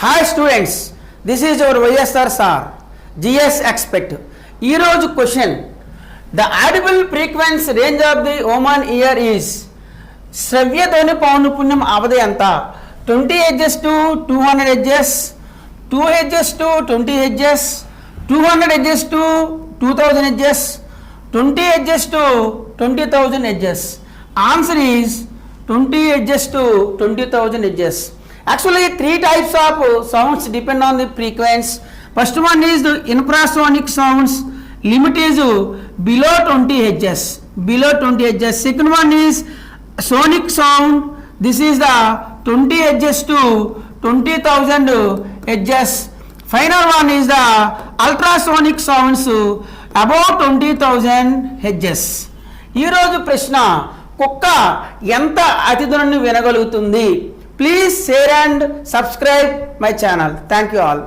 Hi students, this is your YSR sir GS expert. ఈరోజు question, the audible frequency range of the human ear is. శ్రవ్య ధ్వని పౌనపుణ్యం అవధి ఎంత? 20 Hz to 200 Hz, 2 Hz to 20 Hz, 200 Hz to 2000 Hz, 20 Hz to 20,000 Hz. Answer is 20 Hz to 20,000 Hz. Actually, three types of sounds depend on the frequency. First one is the infrasonic sounds. Limit is below 20 Hz. Below 20 Hz. Second one is sonic sound. This is the 20 Hz to 20,000 Hz. Final one is the ultrasonic sounds above 20,000 Hz. ఈ రోజు ప్రశ్న, కుక్క ఎంత అతిధ్వనిని వినగలుగుతుంది? Please share and subscribe my channel. Thank you all.